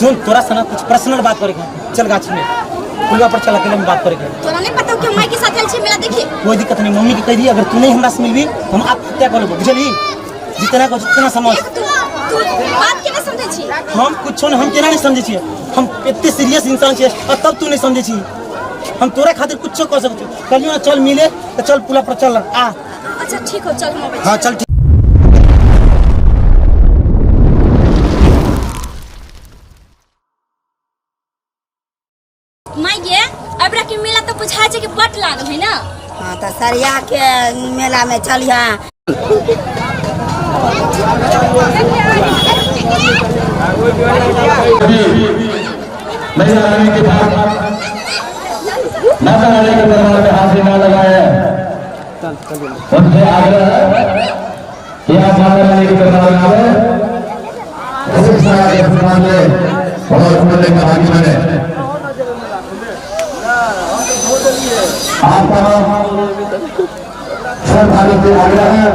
सुन तोरा से ना कुछ पर्सनल बात करेंगे, चल गाछी में पुलवा पर चल अकेले में बात करेंगे। तोरा नहीं पता कि माई के साथ चल छी मेला देखी। कोई दिक्कत नहीं, मम्मी की कह दी अगर तू नहीं हमरा से मिलबी हम आत्महत्या कर लेबो, बुझली? जितना समझ तू बात के नहीं समझे छी। हम कुछ न हम केना नहीं समझे छी, हम इतने सीरियस इंसान छे और तब तू नहीं समझे छी। हम तोरा खातिर कुछ कर सकते कलियो ना, चल मिले तो चल पुला पर चल आ। अच्छा ठीक हो चल हम। हां चल ठीक। माई अबरा के मेला तो बुझा छै कि बट लागल है ना। हां त सरिया के मेला में चलिया। महिला आने के बाद माता रानी के दरबार में हाथ ना लगाए, उनसे आग्रह है कि आप माता रानी के दरबार में आवे, खूब सारा सम्मान ले और उन्होंने कहा कि मैंने आप सब भाई से आग्रह है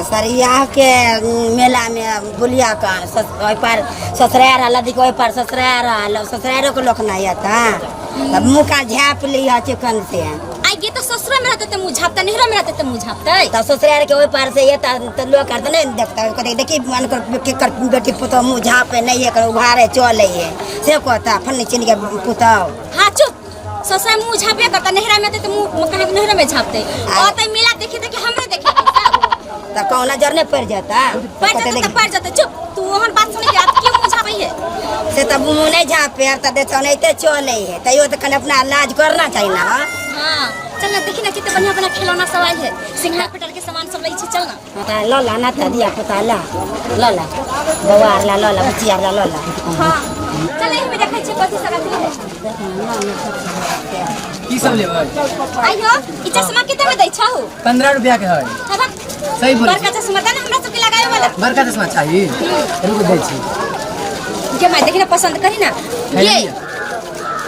सरिया के मेला में बुलिया का पार ससुराल रहला, देखो ओहि पार ससुराल रहला, ससुरालों के लोग नहीं आता तब मुँह का झाँप लिया चिकन से। आगे तो ससुरा में रहते तो मुँह झापता, नेहरा में रहते तो मुँह झापता। तो ससुराल के ओहि पार से ये तो लोग करते नहीं देखता, कहते देखी मन कर बेटी पुतौ मुँह झापे नहीं है कर उघारे चले है से कहता फन्नी चिन के पुतौ। हाँ चुप, ससुरा मुँह झापे करता, नेहरा में तो मुँह कहीं नेहरा में झापते। और तो मेला देखे थे कि हमरे देखे तो कौन नजर नहीं पड़ जाता, पड़ जाता। चुप तू ओहन बात सुन के आप क्यों मुँह झापे है से तब मुँह नहीं झापे तो देता नहीं तो चले है तैयो तो कने अपना इलाज करना चाहिए ना। हाँ चल ना, देखी ना कितने बढ़िया बढ़िया खिलौना सवाल है, सिंघार पटल के सामान सब लई छी। चल ना लोला ना था दिया पता ला लोला बवार ला लोला बचिया ला लोला। हाँ चल यही में देखै छी कथि सब रखले है। की सब लेबै? आइयो ई चश्मा कितने में दै छौ? 15 रुपया के है। सही बोल। बड़का चश्मा दा ना हमरा सब के लगावे वाला। बड़का चश्मा चाहिए, रुक दै छी। के मैं देखी ना पसंद करी ना। ये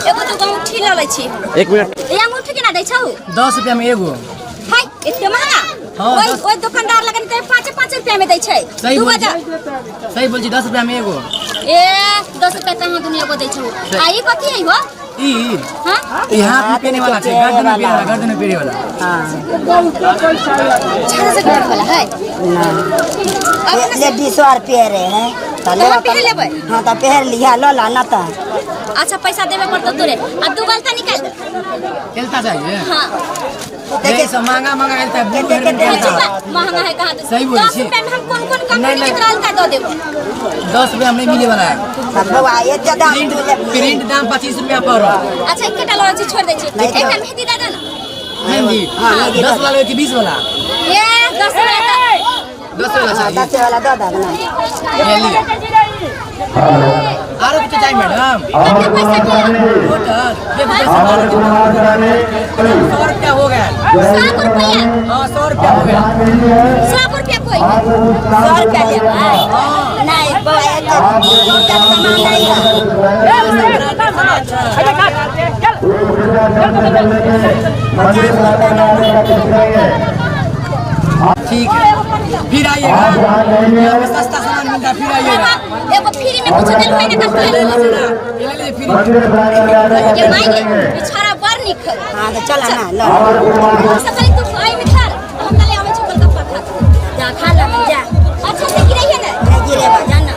एगो तो अंगूठी ल लै छी। एक मिनट। ए अंगूठी केना दै छौ? 10 रुपया में एगो। हाय इतने महंगा। हाँ, ओए दुकानदार लगन ते 5 रुपया में दै छै। सही बोल छी 10 रुपया में एगो। ए 10 रुपया कहां दुनिया को दै छौ? आई कथि आई हो? ई हां ई हाथ में पहने वाला छै, गर्दन में पहने वाला। हां छाड़ा से पहने वाला है अब लेडीज और पहरे हैं तो तो हम पहन लेबै। हां तो पहन लिया लोला ना तो। अच्छा पैसा देवे पड़तो तोरे, अब दू गलता निकाल दे। खेलता चाहिए। हां देखिए सब महंगा खेलता है। महंगा है कहां? सही बोल छी। 10 रुपया में हम कौन कंपनी के तरलता दे देबो? 10 रुपया में नहीं मिले वाला है। बाबा ये ज्यादा प्रिंट दाम 25 रुपया पर। अच्छा एकटा लगा छी छोड़ दे छी। एकटा मेहंदी दे दे ना। मेहंदी 10 वाला कि 20 वाला? ये 10 वाला 10 वाला चाहिए। 10 वाला दो दो ये ली। आरो कुछ चाहिए मैडम? कितना पैसा दिया? ये 100 रुपया हो गया। 100 रुपया? हाँ 100 रुपया हो गया। 100 रुपया कोई 100 रुपया लेगा नहीं बाबा ये तो सामान नहीं ठीक है फिर आइएगा, यहाँ पे सस्ता सामान मिलता है, फिर आइएगा। एगो फ्री में कुछ देलु है ना का ले लीजिए फ्री। ये माई बिछारा बड़ निक है। हां तो चला ना लो सकाळी तू आई में खा हम ले आवे छी गोलगप्पा खा जा खा ला जा। अच्छा से गिरैया ना नहीं गिरे बा जाना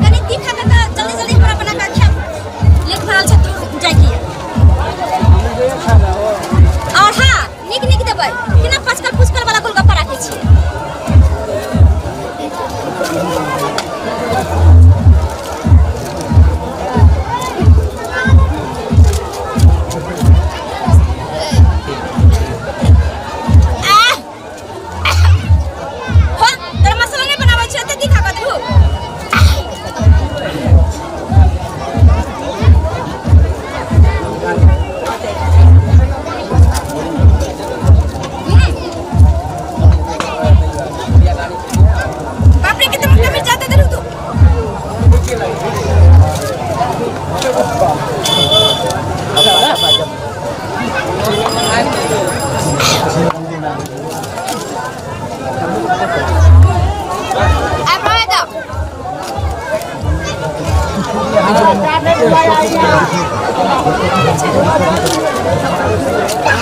कनी तीखा का जल्दी जल्दी हमरा बना के खा लेट भरल छ जाई की। और हां निक निक देबै कि ना पचकल पुचकल वाला गोलगप्पा राखै छी।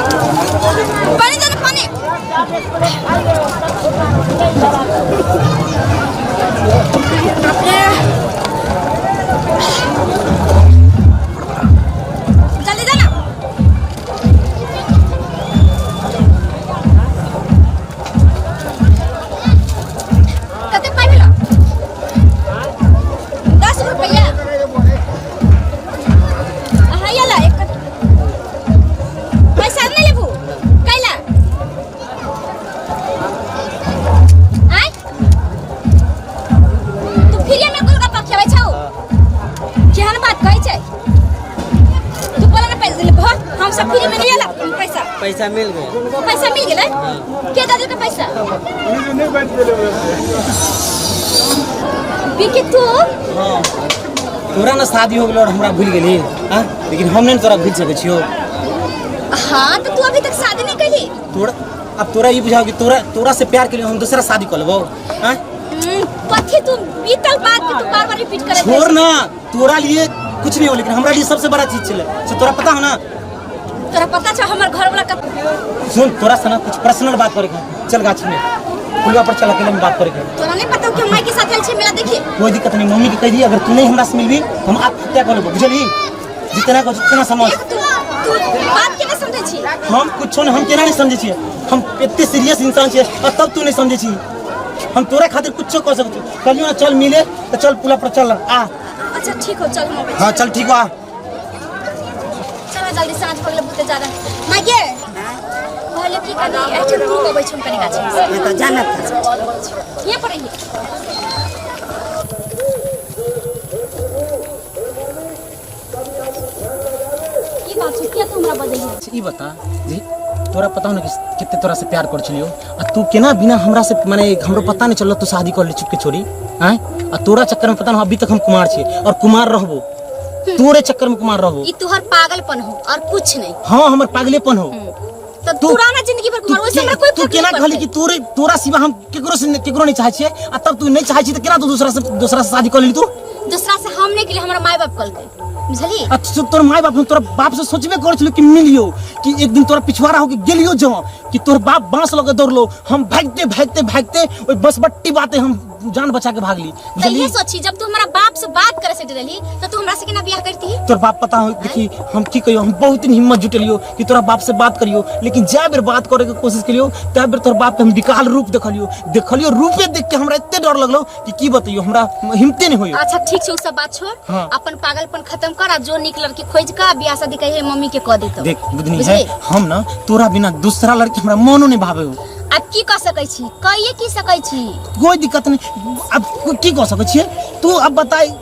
पानी दे पानी जल्दी देना कितने पाई मिला 10 रुपया हाँ ये ला एक पैसा नहीं लेबू कैला आय तू फिर ये में गोलगप्पा खियाबै छौ केहन बात कहै छै तू बोला ना पैसा लेबो हम सब फ्री में नहीं आला पैसा मिल गेलै के दादी के पैसा बिकी तू तोरा ना शादी हो गेलो और हमरा भूल गेली हां लेकिन हम नहीं तोरा भूल सकै छियो। हाँ तो तू अभी तक शादी नहीं करी अब तोरा ये बुझाओ कि तोरा से प्यार के लिए हम दूसरा शादी कर लेबो हैं पथी तू बीतल बात के तू बार-बार रिपीट करे छोड़ ना तोरा लिए कुछ नहीं हो लेकिन हमरा लिए सबसे बड़ा चीज चले से तोरा पता हो ना तोरा पता छ हमर घर वाला का सुन तोरा से ना कुछ पर्सनल बात करे चल गाछी में पुलवा पर चल अकेले में बात करे तोरा नहीं पता कि माई के साथ आइल छै मेरा देखी कोई दिक्कत नहीं मम्मी के कह दी अगर तू नहीं हमरा से मिलबी हम आत्महत्या कर लेबो बुझली जितना को जितना समझ तू बात के नहीं समझै छी हम कुछ हम केना नहीं समझे छिए हम इतने सीरियस इंसान छिए और तब तू नहीं समझे छी हम तोरा खातिर कुछ कर सकते कलियो ना चल मिले तो चल पुला पर चल आ अच्छा ठीक हो चल हम हां चल ठीक हो आ चल जल्दी सांझ पड़ले बुते ज्यादा माई के पहले की कनी एठन तू अबै छम कनी गाछ मैं तो जानत ये पड़ेगी ये बात किया तू हमरा बदली ई बता जी तोरा पता हो ना कि कितने तोरा से प्यार कर छलियो आ तू केना बिना हमरा से माने हमरो पता नहीं चललो तू शादी कर ले चुप के छोड़ी हैं आ तोरा चक्कर में पता ना अभी तक हम कुमार छी और कुमार रहबो तोरे चक्कर में कुमार रहबो ई तोहर पागलपन हो और कुछ नहीं हां हमर पागलेपन हो तो पुराना जिंदगी भर कुमार वैसे हमरा कोई तू केना कहली कि तोरा सिवा हम केकरो नहीं चाहै छियै आ तब तू नहीं चाहै छी त केना तू दूसरा से शादी कर लेली तू दूसरा से हम नहीं के लिए हमरा माय बाप कल गए बुझली अच्छा तोर माय बाप तोरा बाप से सोचबे कर छलियो कि मिलियो कि एक दिन तोरा पिछवाड़ा हो के गेलियो जो कि तोर बाप बांस लगे दौड़लो हम भागते ओई बस बट्टी बाते हम जान बचा के भागली तो ये सोची जब तू हमारा बाप से बात करे से डरली तो तू हमरा से केना बियाह करती तोर बाप पता हो देखी हम की कहियो हम बहुत दिन हिम्मत जुटेलियो कि तोरा बाप से बात करियो लेकिन जय बेर बात करे के कोशिश करियो तय बेर तोर बाप के हम विकराल रूप देखलियो रूपे देख के हमरा इत्ते डर लगलो कि की बताइयो हमरा हिम्मते नहीं होयो। अच्छा ठीक छै उ सब बात छोड़ हाँ। अपन पागलपन खत्म कर आ जो निक लड़की खोज का बियाह शादी कहिए मम्मी के कह देतो देख बुधनी है हम ना तोरा बिना दूसरा लड़की हमरा मनो नहीं भावे हो अब की कर सकै छी कहिए की सकै छी कोई दिक्कत नहीं अब की कर सकै छियै तू अब बताई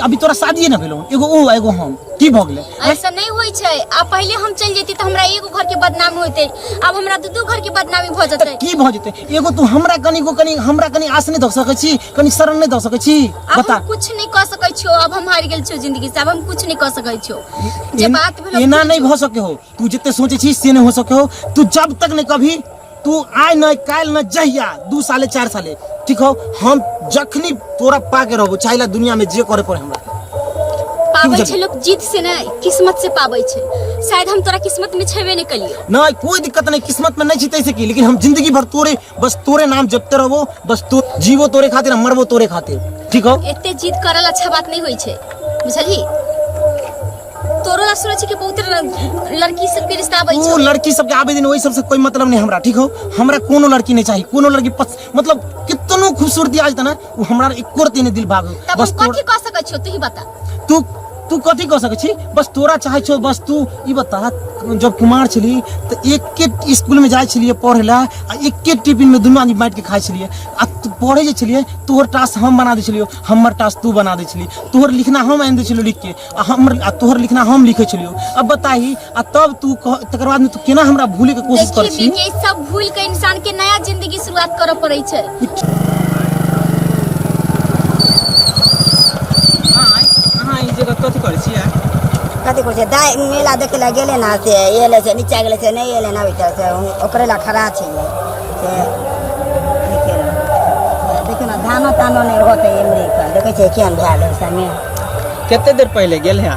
अभी तोरा शादी ना भेलो एगो ओ एगो हम की भ गेलै ऐसा नहीं होई छै आ पहले हम चल जेती त हमरा एगो घर के बदनामी होते अब हमरा दू घर के बदनामी भ जते की भ जते एगो तू हमरा कनी आस नहीं द सकै छी कनी शरण नहीं द सकै छी बता हम कुछ नहीं कर सकै छियो अब हम हार गेल छियो जिंदगी से अब हम कुछ नहीं कर सकै छियो जे बात भेलो एना नहीं भ सके हो तू जते सोचे छी से नहीं हो सके हो तू जब तक नहीं कभी तू आय न काल न जहिया 2 साल 4 साल ठीक हो हम जखनी तोरा पा के रहबो चाहेला दुनिया में जे करे पड़े हमरा पाबै छै लोग जीत से नहीं किस्मत से पाबै छै शायद हम तोरा किस्मत में छेबे नहीं कलियो नहीं कोई दिक्कत नहीं किस्मत में नहीं जीते से की लेकिन हम जिंदगी भर बस तोरे नाम जपते रहबो बस तू जीवो तोरे खातिर मरबो तोरे खातिर ठीक हो एते जीत करल अच्छा बात नहीं होई छै बुझली तोरो ला सुनै छी कि बहुत लड़की सब के रिश्ता आबै छै वो लड़की सब के आवेदन वही सब से कोई मतलब नहीं हमरा ठीक हो हमरा कोनो लड़की नहीं चाहिए कोनो लड़की मतलब कितनो खूबसूरती आज तना वो हमरा एको रती नहीं दिल भागो बस कथि क सकै छौ तू ही बता तू कथी कर सकै छी बस तोरा चाहे छो बस तू ई बता जब कुमार छली तो एक स्कूल में जाय छलिए पढ़े ला आ एक टिफिन में दुनू आदमी बैठ के खाय छलिए आ पढ़े जे छलिए तोहर टास्क हम बना दे छलियो हमर टास्क तू बना दे छली तोहर लिखना हम आनि दे छलियो लिख के आ तोहर लिखना हम लिखे छलियो अब बताही आ तब तू तकर बाद में तू केना हमरा भूले के कोशिश कर छी ये सब भूल के इंसान के नया जिंदगी शुरुआत करे पड़ै छै कथी करे छी कथी कहै छै दाइ मेला देखे ला गेले ना से एले से नीचा गेले से नहीं एले ना बेटा से ओकरे ला खड़ा छी से देखियो ना धानो तानो नहीं होते एमरी का देखे छै केन भेल समय कितने देर पहले गेल है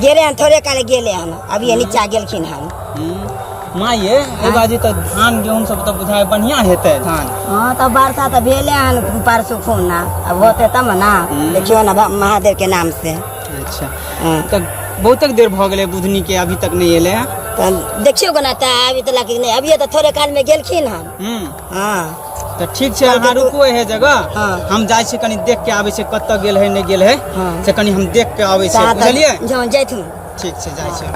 गेले हन थोड़े काल गेले हन अभी ये नीचा गेलखिन हन माँ ये बाजी तो धान गेहूं सब तो बुझाए बढ़िया हेते धान हां तो वर्षा तो भेले हन परसों खूना अब होते तब ना देखियो ना महादेव के नाम से अच्छा तो बहुत तक देर भ गेले बुधनी के अभी तक नहीं एले हैं तो देखियो बनाता अभी तो लगे नहीं अभी तो थोड़े काल में गेलखिन हन हां तो ठीक है अहाँ रुको है जगह हम जाय छै कनी देख के आवे छै कत गेल है नहीं गेल है से कनी हम देख के आवे छै बुझलिए जो जैथु ठीक छै जाय छै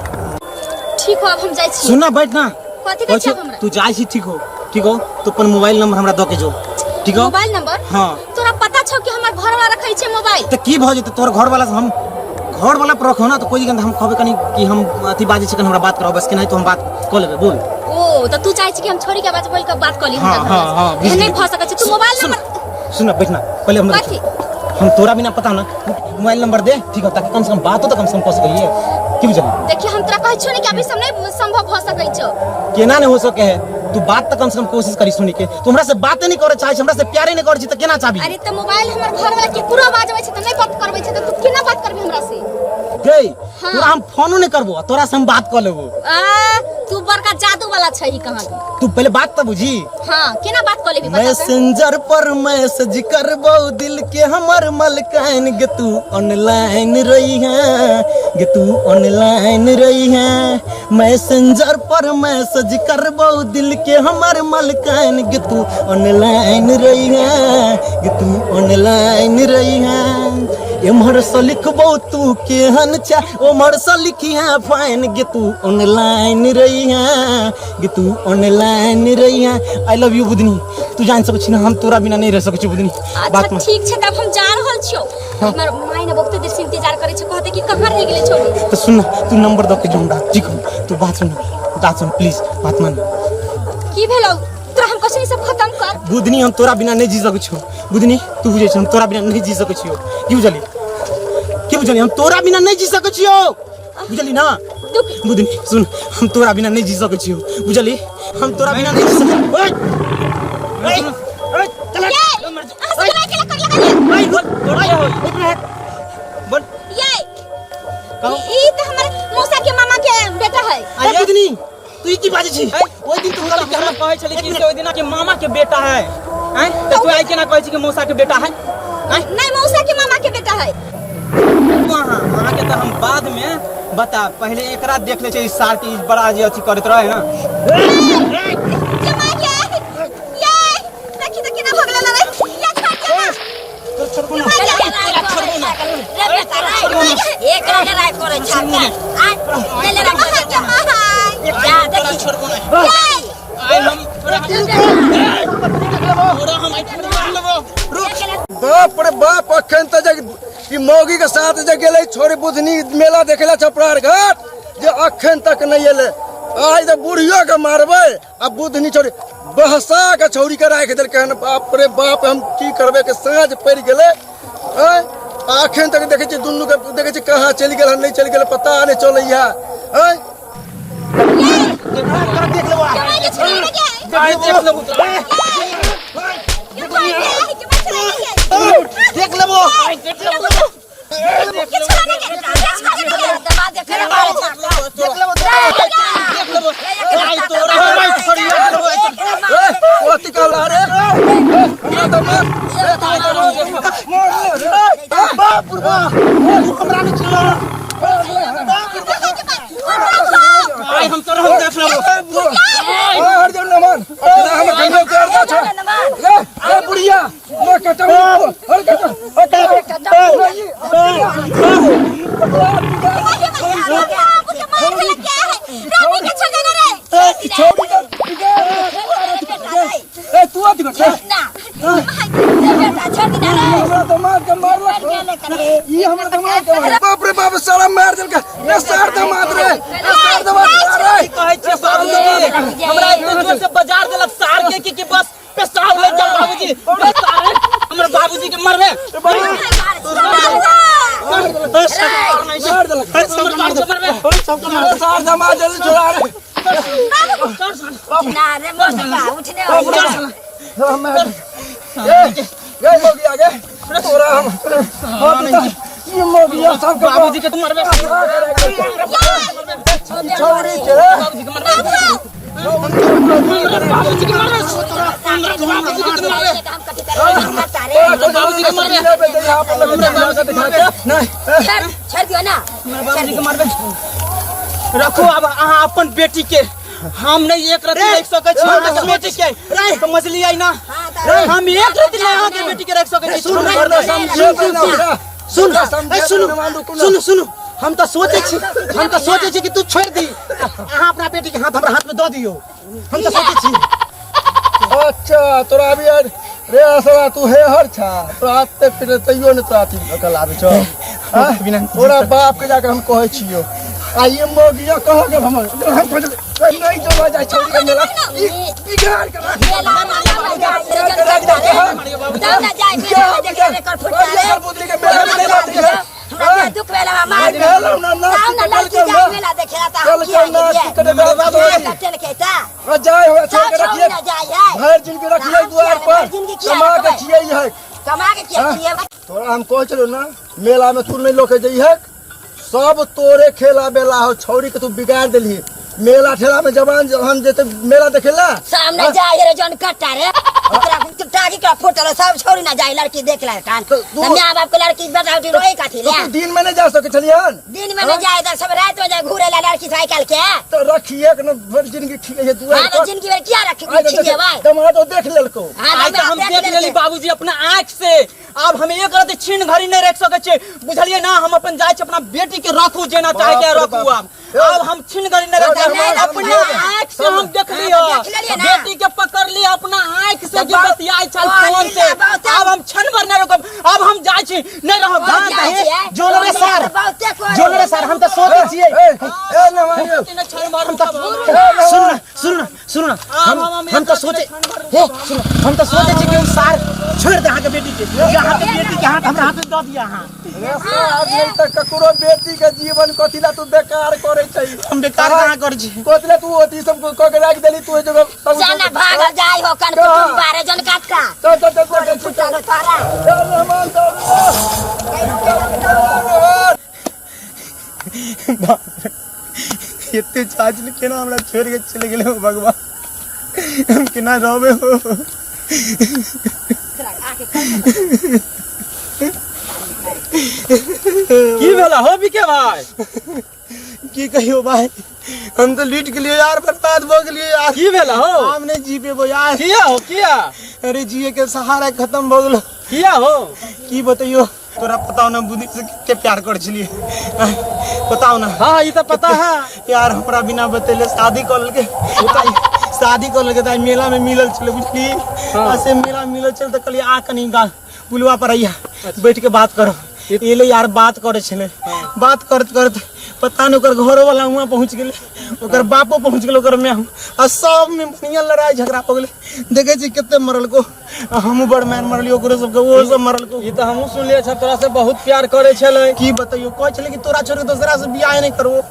ठीक हो अब हम जाय छी सुनना बैठ ना कथी कहै छी हमरा तू जाय छी ठीक हो तो अपन मोबाइल नंबर हमरा द के जो ठीक हो मोबाइल नंबर हां तोरा पता छौ कि हमर घर वाला रखै छै मोबाइल तो की भ जेते तोर घर वाला से हम घर वाला पर रखो ना तो कोई हम कहबे कनी कि हम अथी बाजे छै कनी हमरा बात कराओ बस के नहीं तो हम बात क लेबे बोल ओ तो तू चाहे छी कि हम छोरी के बात बोल के बात कर ली हां नहीं भ सकै छै तू मोबाइल नंबर सुन बैठना पहले हम तोरा बिना पता ना मोबाइल नंबर दे ठीक है ताकि कम से कम बात हो तो कम से कम कर सकिए की बुझल देखिए हम तोरा कहै छी कि अभी सब नहीं संभव भ सकै छै केना नहीं हो सके है तू बात तो कम से कम कोशिश करी सुनी के तू हमरा से बात नहीं करे चाहे हमरा से प्यारे नहीं करे छी तो केना चाहबी अरे तो मोबाइल हमर घर वाला के पूरा बाजबै छै त नहीं बात करबै छै त तू केना बात करबी हमरा से गई तोरा हम फोनो नहीं करबो तोरा से हम बात कर लेबो तू बड़का जादू वाला छै ही कहां तू पहले बात तो बुझी हां केना बात कर लेबी मैसेंजर पर मैसेज करबो दिल के हमर मलकाइन गे तू ऑनलाइन रही है मैसेंजर पर मैसेज करबो दिल के हमर मलकाइन गे तू ऑनलाइन रही है एमहर से लिखबो तू केहन चा ओमहर से लिखिया फाइन गे तू ऑनलाइन रही है आई लव यू बुधनी तू जान सकै छी ना हम तोरा बिना नहीं रह सकै छी बुधनी बात में ठीक छै तब हम जा रहल छियो हमर माय ने बहुत देर से इंतजार करे छै कहते कि कहां रह गेले छोरी तो सुन तू नंबर द के जोंडा ठीक हो तू बात सुन प्लीज बात मान की भेलो तोरा हम क्वेश्चन सब खत्म कर बुधनी हम तोरा बिना नहीं जी सकै छी बुधनी तू बुझे छी हम तोरा बिना नहीं जी सकै छी की बुझली हम तोरा बिना नहीं जी सकै छी बुझली ना बुधनी सुन हम तोरा बिना नहीं जी सकै छी बुझली हम तोरा बिना नहीं जी सकै मौसा के मामा के बेटा है अरे बुधनी तू की बाजे छी ओइ दिन तू हमरा कहै छली कि ओइ दिन के मामा के बेटा है हैं तो तू आई केना कहै छी कि मौसा के बेटा है नहीं मौसा के मामा के बेटा है वहां के तो हम बाद में बता पहले एकरा देख ले छै इस साल की बड़ा जे अथी करत रहे ना देखी तो केना भगले रे या छोड़ एक लड़ाई करे छाका ले ले जा देखी छोड़बो नहीं आई हम बाप रे बाप अखन त कि मौगी के साथ जे गेले छोरी बुधनी मेला देखेला छपरार घाट जे अखन तक नहीं एले आज तो बुढ़ियो के मारबे अब बुधनी छोरी बहसा के छौरी के राख देल कहन बाप रे बाप हम की करबे के साँझ पड़ गेले अखन तक देखे छी दुन्नु के देखे छी कहां चली गेल नहीं चली गेल पता नहीं चलैया देख लेबो हम तो रहू देख लेबो हर जन नमन हम गंगो करदा छ ए बुढ़िया मैं कटऊ हर कटऊ तू आती कर हमरा दमाद के मारला ई हमरा दमाद के बाप रे बाप साला मार देल का ए सार दमाद रे सार दमाद रे कहै छै बाबूजी हमरा इतना जोर से बाजार देलक सार के कि बस पेशाब ले जा बाबूजी हमर बाबूजी के मरबे मार दे अरे सबको मार दे सबको मार दे सार जमा जल्दी छोड़ा रे ना रे मोटका उठने वाला गए मोगी आगे तोरा हम ये मोगी सब बाबूजी के तुम मारबे छोड़ी के बाबूजी के मारबे बाबूजी के मारबे बाबूजी के मारबे यहां पर नहीं छोड़ दियो ना बाबूजी के मारबे रखो अब अहाँ अपन बेटी के हम नहीं एक रति रख सके छी हम बेटी के तो मछली आई ना हम एक रति नहीं अहाँ के बेटी के रख सके छी सुन सुन हम तो सोचे छी कि तू छोड़ दी अहाँ अपना बेटी के हाथ हमरा हाथ में दे दियो हम तो सोचे छी अच्छा तोरा अभी रे असरा तू हे हर छा तो आते फिर तइयो न ताती कल आबे छ तोरा बाप के जाके हम कहै छियो आ ये मोगिया कह के हम नहीं जो जाय छोड़ी के मेला बिगाड़ के मेला ना जाए मेला देखे रे कर फुटा बुद्धि के मेला हमरा दुख वेला मार ना लड़की जाए मेला देखे ता हम किया चल के ता जाए हो छोड़ के रखिए जाए भर जिंदगी रखिए द्वार पर कमा के छिए है कमा के किया छिए तोरा हम कह चलो ना मेला में तू नहीं लोके जई है सब तोरे खेला बेला हो छौरी के तू बिगाड़ देली मेला ठेला में जवान हम जेते मेला देखेला सामने जाए रे जन कट्टा रे ओकरा टाकी का फोटो सब छोड़ी ना जाए लड़की देख ले कान मां बाप के लड़की बताओ रोई काठी ले दिन में नहीं जा सके छलियन दिन में नहीं जाए सब रात में जाए घूरे ला लड़की साइकिल के तो रखिए के न भर जिंदगी ठीक है दुआ हां जिंदगी में क्या रखी ठीक है भाई दमाद देख लेलको आज तो हम देख लेली बाबूजी अपना आंख से अब हम एक रति छीन घड़ी नहीं रख सके छी बुझलिए ना हम अपन जाय अपना बेटी के रखू जेना चाहे के रखू अब हम छीन घड़ी नहीं रख अपने आंख से हम देख लियो बेटी के पकड़ लिया अपना आंख से जो बतियाई चल फोन से अब हम छन भर नहीं रुकब अब हम जाय छी नहीं रहब जोन रे सर हम तो सोचे छिए ए न मारियो सुन हम तो सोचे हे सुन हम तो सोचे छी कि सार छोड़ दे अहाँ के बेटी के यहाँ के बेटी के हाथ हमरा हाथ में दे दिया अहाँ आज तक ककरो बेटी के जीवन कथिला तू बेकार करे छै हम बेकार कहां कर छी कथिला तू ओती सब को के रख देली तू जगह जाना भाग जाए हो कन कुटुम बारे जन काटका तो चलो तारा रहमान इतने चाच ने केना हमरा छोड़ के चले गेले हो भगवान हम केना रहबे हो की भेला हो बिके भाई की कहियो भाई हम तो लूट के लिए यार बर्बाद हो गेलिए यार की भेला हो हम नहीं जी पेबो यार किया हो किया अरे जिए के सहारा खत्म हो गेलो किया हो की बताइयो तोरा बताओ ना बुद्धि से के प्यार कर छलिए बताओ ना हां ये तो पता है यार हमरा बिना बतेले शादी कर लेके शादी कर लेके त मेला में मिलल छले बुझली ऐसे मेला मिलल छल त कहलिए आ कनी गा पुलवा पर आइया बैठ के बात करो एले यार बात करे छले बात करत करत पता नहीं घर वाला वहाँ पहुँच गए बापो पहुँच गए में हम सब में बढ़िया लड़ाई झगड़ा हो गए देखे छी कितने मरल को हम बड़ मैन मरलियो ओकरो सब वो सब मरल को ये तो हमहू सुनलिए छ तोरा से बहुत प्यार करे छले की बताइयो कह छले कि तोरा छोड़ के दूसरा से बियाह नहीं करबो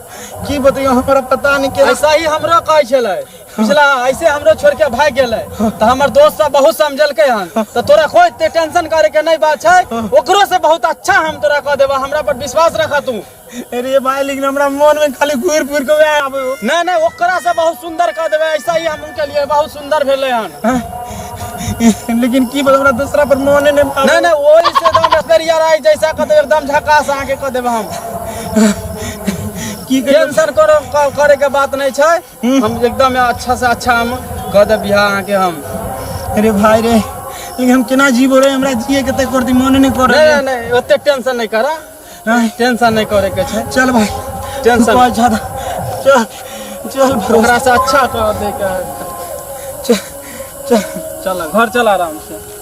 की बताइयो हमरा पता नहीं के ऐसा ही हमरो कह छले पिछला ऐसे हमरो छोड़ के भाग गेले तो हमर दोस्त सब बहुत समझलके हन तो तोरा कोई टेंशन करे के नहीं बात है ओकरो से बहुत अच्छा हम तोरा कह देबा हमरा पर विश्वास रखा तू अरे भाई लेकिन हमरा मन में खाली घूर फूर के आबे नहीं नहीं ओकरा से बहुत सुंदर कह देबे ऐसा ही हम उनके लिए बहुत सुंदर भेले हन लेकिन की हमरा दूसरा पर मन नहीं नहीं ओही से एकदम असरिया रही जैसा कह देबे एकदम झकास आके कह देबे हम की टेंशन करो करे के बात नहीं छै हम एकदम अच्छा से अच्छा हम कह दे बियाह के हम अरे भाई रे लेकिन हम केना जीवो रे हमरा जिए के त करती मन नहीं करे नहीं नहीं ओते टेंशन नहीं करा टेंशन नहीं करे के छै चल भाई टेंशन बहुत ज्यादा चल चल ओकरा से अच्छा कर दे के चल चल घर चल आराम से